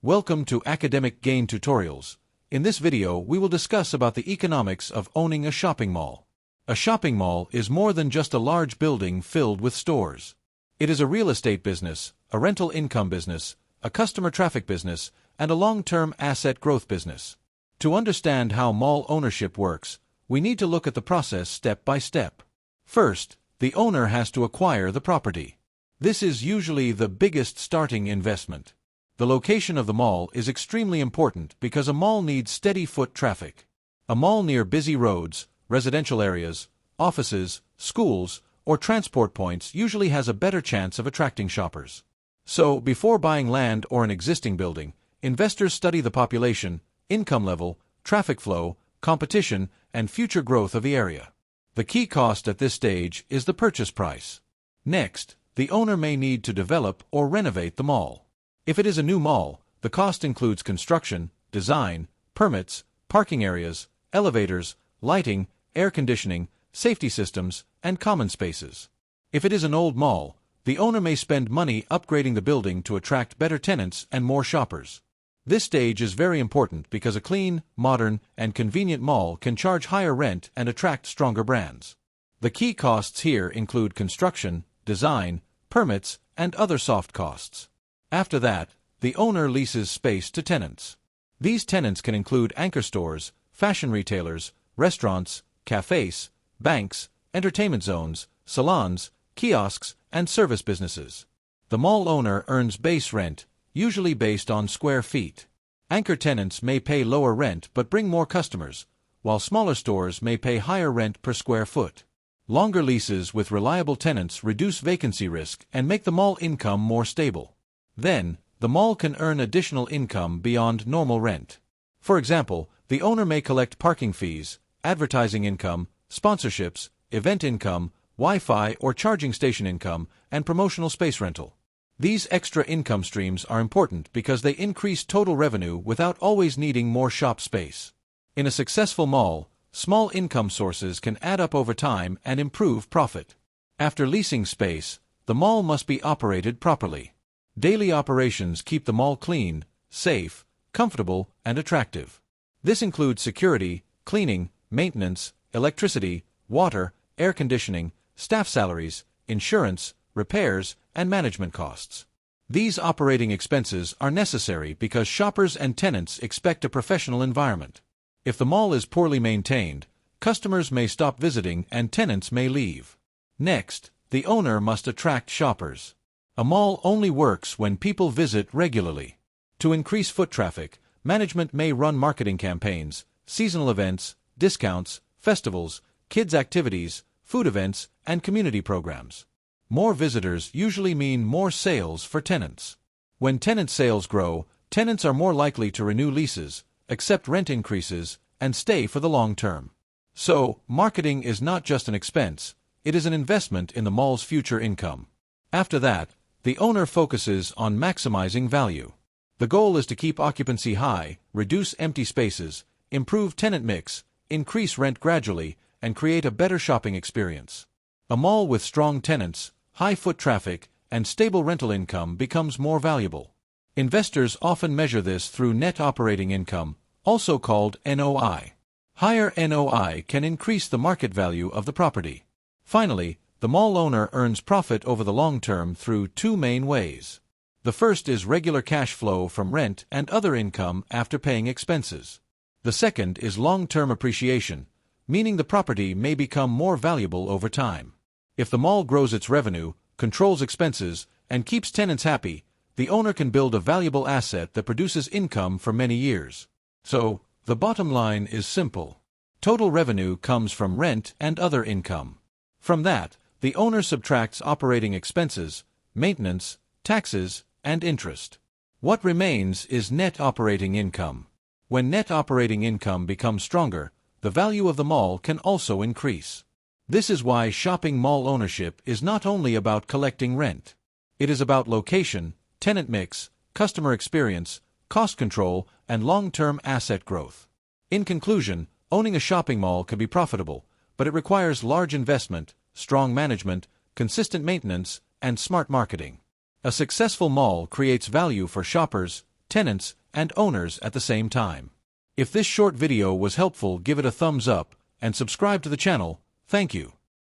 Welcome to Academic Gain Tutorials. In this video, we will discuss about the economics of owning a shopping mall. A shopping mall is more than just a large building filled with stores. It is a real estate business, a rental income business, a customer traffic business, and a long-term asset growth business. To understand how mall ownership works, we need to look at the process step by step. First, the owner has to acquire the property. This is usually the biggest starting investment. The location of the mall is extremely important because a mall needs steady foot traffic. A mall near busy roads, residential areas, offices, schools, or transport points usually has a better chance of attracting shoppers. So, before buying land or an existing building, investors study the population, income level, traffic flow, competition, and future growth of the area. The key cost at this stage is the purchase price. Next, the owner may need to develop or renovate the mall. If it is a new mall, the cost includes construction, design, permits, parking areas, elevators, lighting, air conditioning, safety systems, and common spaces. If it is an old mall, the owner may spend money upgrading the building to attract better tenants and more shoppers. This stage is very important because a clean, modern, and convenient mall can charge higher rent and attract stronger brands. The key costs here include construction, design, permits, and other soft costs. After that, the owner leases space to tenants. These tenants can include anchor stores, fashion retailers, restaurants, cafes, banks, entertainment zones, salons, kiosks, and service businesses. The mall owner earns base rent, usually based on square feet. Anchor tenants may pay lower rent but bring more customers, while smaller stores may pay higher rent per square foot. Longer leases with reliable tenants reduce vacancy risk and make the mall income more stable. Then, the mall can earn additional income beyond normal rent. For example, the owner may collect parking fees, advertising income, sponsorships, event income, Wi-Fi or charging station income, and promotional space rental. These extra income streams are important because they increase total revenue without always needing more shop space. In a successful mall, small income sources can add up over time and improve profit. After leasing space, the mall must be operated properly. Daily operations keep the mall clean, safe, comfortable, and attractive. This includes security, cleaning, maintenance, electricity, water, air conditioning, staff salaries, insurance, repairs, and management costs. These operating expenses are necessary because shoppers and tenants expect a professional environment. If the mall is poorly maintained, customers may stop visiting and tenants may leave. Next, the owner must attract shoppers. A mall only works when people visit regularly. To increase foot traffic, management may run marketing campaigns, seasonal events, discounts, festivals, kids' activities, food events, and community programs. More visitors usually mean more sales for tenants. When tenant sales grow, tenants are more likely to renew leases, accept rent increases, and stay for the long term. So, marketing is not just an expense, it is an investment in the mall's future income. After that, the owner focuses on maximizing value. The goal is to keep occupancy high, reduce empty spaces, improve tenant mix, increase rent gradually, and create a better shopping experience. A mall with strong tenants, high foot traffic, and stable rental income becomes more valuable. Investors often measure this through net operating income, also called NOI. Higher NOI can increase the market value of the property. Finally, the mall owner earns profit over the long term through two main ways. The first is regular cash flow from rent and other income after paying expenses. The second is long-term appreciation, meaning the property may become more valuable over time. If the mall grows its revenue, controls expenses, and keeps tenants happy, the owner can build a valuable asset that produces income for many years. So, the bottom line is simple. Total revenue comes from rent and other income. From that, the owner subtracts operating expenses, maintenance, taxes, and interest. What remains is net operating income. When net operating income becomes stronger, the value of the mall can also increase. This is why shopping mall ownership is not only about collecting rent. It is about location, tenant mix, customer experience, cost control, and long-term asset growth. In conclusion, owning a shopping mall can be profitable, but it requires large investment, strong management, consistent maintenance, and smart marketing. A successful mall creates value for shoppers, tenants, and owners at the same time. If this short video was helpful, give it a thumbs up and subscribe to the channel. Thank you.